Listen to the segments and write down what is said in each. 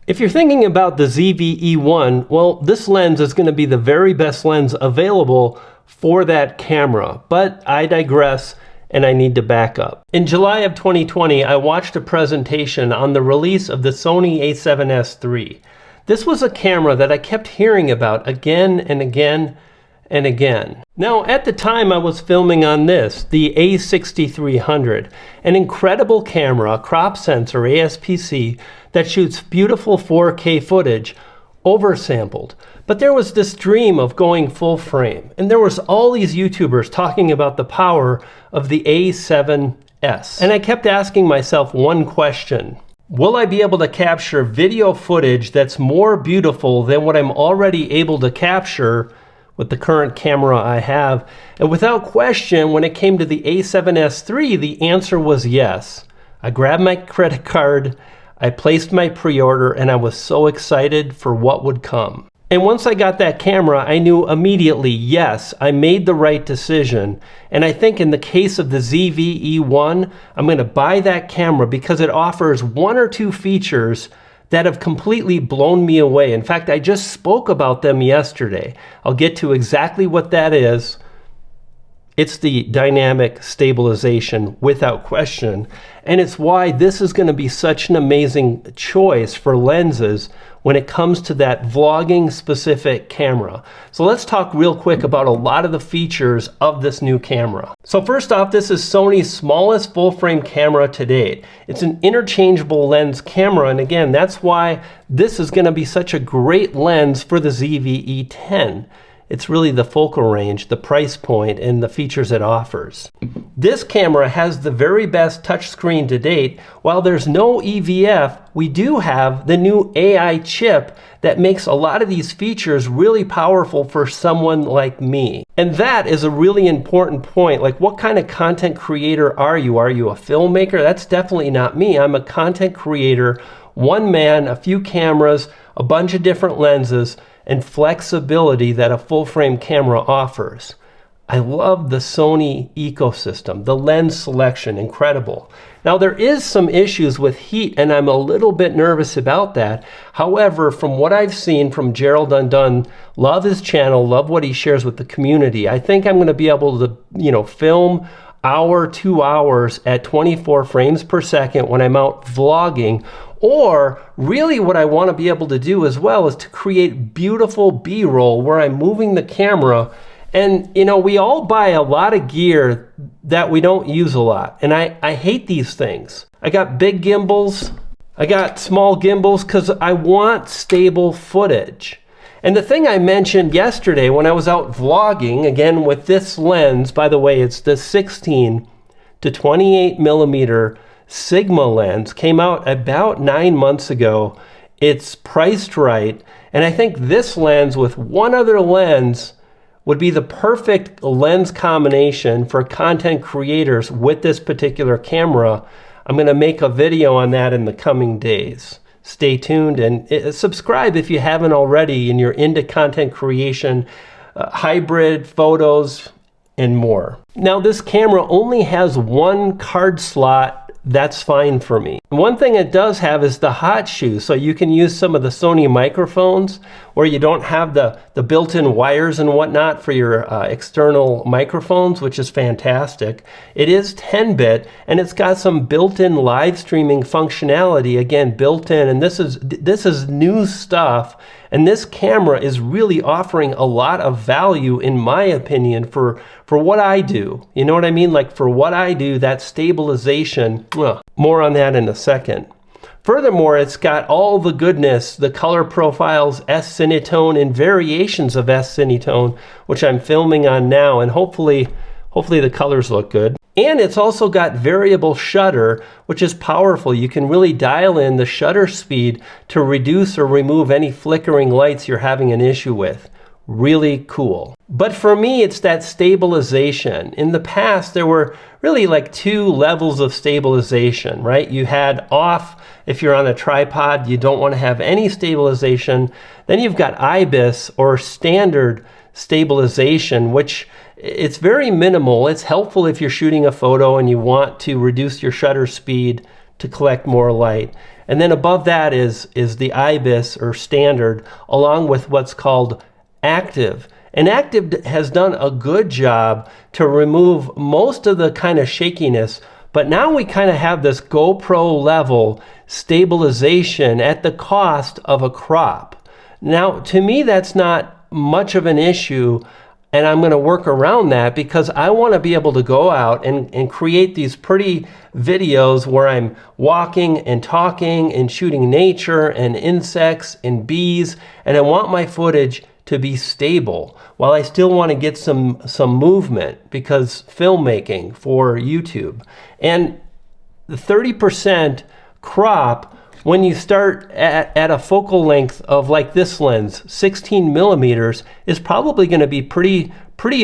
If you're thinking about the ZV-E1, well, this lens is going to be the very best lens available for that camera, but I digress and I need to back up. In July of 2020, I watched a presentation on the release of the Sony a7S III. This was a camera that I kept hearing about again and again and again. Now, at the time I was filming on this, the a6300, an incredible camera, a crop sensor, ASPC, that shoots beautiful 4K footage, oversampled. But there was this dream of going full frame, and there was all these YouTubers talking about the power of the A7S. And I kept asking myself one question: will I be able to capture video footage that's more beautiful than what I'm already able to capture with the current camera I have? And without question, when it came to the a7S III, the answer was yes. I grabbed my credit card, I placed my pre-order, and I was so excited for what would come. And once I got that camera, I knew immediately, yes, I made the right decision. And I think in the case of the ZV-E1, I'm going to buy that camera because it offers one or two features that have completely blown me away. In fact, I just spoke about them yesterday. I'll get to exactly what that is. It's the dynamic stabilization, without question. And it's why this is going to be such an amazing choice for lenses when it comes to that vlogging specific camera. So let's talk real quick about a lot of the features of this new camera. So first off, this is Sony's smallest full frame camera to date. It's an interchangeable lens camera, and again, that's why this is going to be such a great lens for the ZV-E10. It's really the focal range, the price point, and the features it offers. This camera has the very best touchscreen to date. While there's no EVF, we do have the new AI chip that makes a lot of these features really powerful for someone like me. And that is a really important point. Like, what kind of content creator are you? Are you a filmmaker? That's definitely not me. I'm a content creator, one man, a few cameras, a bunch of different lenses, and flexibility that a full frame camera offers. I love the Sony ecosystem, the lens selection, incredible. Now, there is some issues with heat, and I'm a little bit nervous about that. However, from what I've seen from Gerald Undone, love his channel, love what he shares with the community. I think I'm going to be able to, film hour, 2 hours at 24 frames per second when I'm out vlogging. Or really what I want to be able to do as well is to create beautiful B-roll where I'm moving the camera. And we all buy a lot of gear that we don't use a lot. And I hate these things. I got big gimbals, I got small gimbals because I want stable footage. And the thing I mentioned yesterday when I was out vlogging, again with this lens, by the way, it's the 16 to 28 millimeter Sigma lens, came out about 9 months ago. It's priced right, and I think this lens with one other lens would be the perfect lens combination for content creators with this particular camera. I'm going to make a video on that in the coming days. Stay tuned and subscribe if you haven't already and you're into content creation, hybrid photos, and more. Now, this camera only has one card slot. That's fine for me. One thing it does have is the hot shoe, so you can use some of the Sony microphones where you don't have the built-in wires and whatnot for your external microphones, which is fantastic. It is 10-bit, and it's got some built-in live streaming functionality, again, built in, and this is new stuff. And this camera is really offering a lot of value, in my opinion, for what I do. You know what I mean? Like, for what I do, that stabilization, more on that in a second. Furthermore, it's got all the goodness, the color profiles, S-Cinetone, and variations of S-Cinetone, which I'm filming on now, and hopefully the colors look good. And it's also got variable shutter, which is powerful. You can really dial in the shutter speed to reduce or remove any flickering lights you're having an issue with. Really cool. But for me, it's that stabilization. In the past, there were really like two levels of stabilization, right? You had off, if you're on a tripod, you don't want to have any stabilization. Then you've got IBIS, or standard stabilization, which it's very minimal. It's helpful if you're shooting a photo and you want to reduce your shutter speed to collect more light. And then above that is the IBIS or standard, along with what's called active. And active has done a good job to remove most of the kind of shakiness, but now we kind of have this GoPro level stabilization at the cost of a crop. Now, to me, that's not much of an issue, and I'm going to work around that because I want to be able to go out and create these pretty videos where I'm walking and talking and shooting nature and insects and bees, and I want my footage to be stable while I still want to get some movement because filmmaking for YouTube. And the 30% crop, when you start at a focal length of like this lens, 16 millimeters, is probably going to be pretty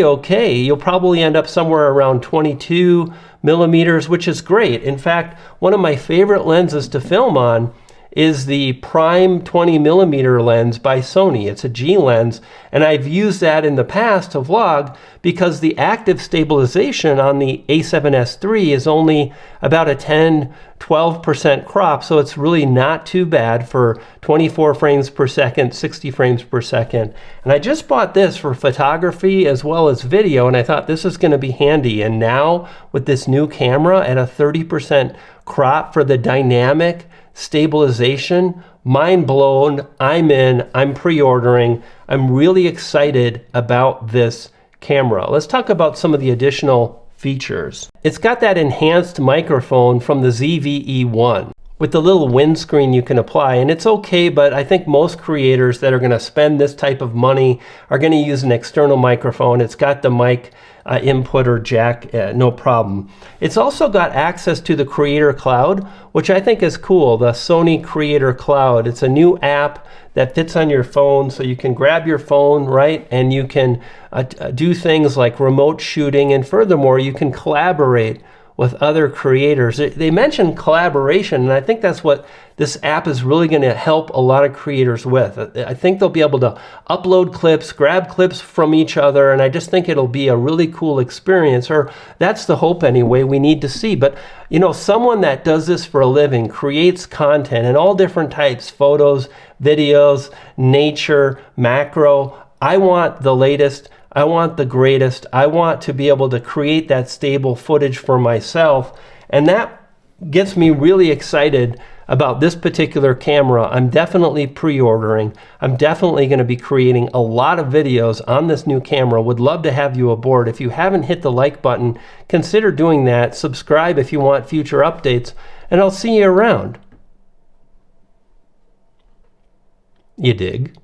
okay. You'll probably end up somewhere around 22 millimeters, which is great. In fact, one of my favorite lenses to film on is the Prime 20 millimeter lens by Sony. It's a G lens, and I've used that in the past to vlog because the active stabilization on the A7S III is only about a 10-12% crop, so it's really not too bad for 24 frames per second, 60 frames per second. And I just bought this for photography as well as video, and I thought this is going to be handy. And now with this new camera at a 30% crop for the dynamic stabilization, mind blown. I'm in, I'm pre-ordering. I'm really excited about this camera. Let's talk about some of the additional features. It's got that enhanced microphone from the ZV-E1 with the little windscreen you can apply, and it's okay, but I think most creators that are going to spend this type of money are going to use an external microphone. It's got the mic input or jack, no problem. It's also got access to the Creator Cloud, which I think is cool, the Sony Creator Cloud. It's a new app that fits on your phone, so you can grab your phone, right, and you can do things like remote shooting, and furthermore, you can collaborate with other creators. They mentioned collaboration, and I think that's what this app is really going to help a lot of creators with. I think they'll be able to upload clips, grab clips from each other, and I just think it'll be a really cool experience, or that's the hope anyway we need to see. But you know, someone that does this for a living, creates content in all different types, photos, videos, nature, macro. I want the latest, I want the greatest. I want to be able to create that stable footage for myself. And that gets me really excited about this particular camera. I'm definitely pre-ordering. I'm definitely going to be creating a lot of videos on this new camera. Would love to have you aboard. If you haven't hit the like button, consider doing that. Subscribe if you want future updates, and I'll see you around. You dig?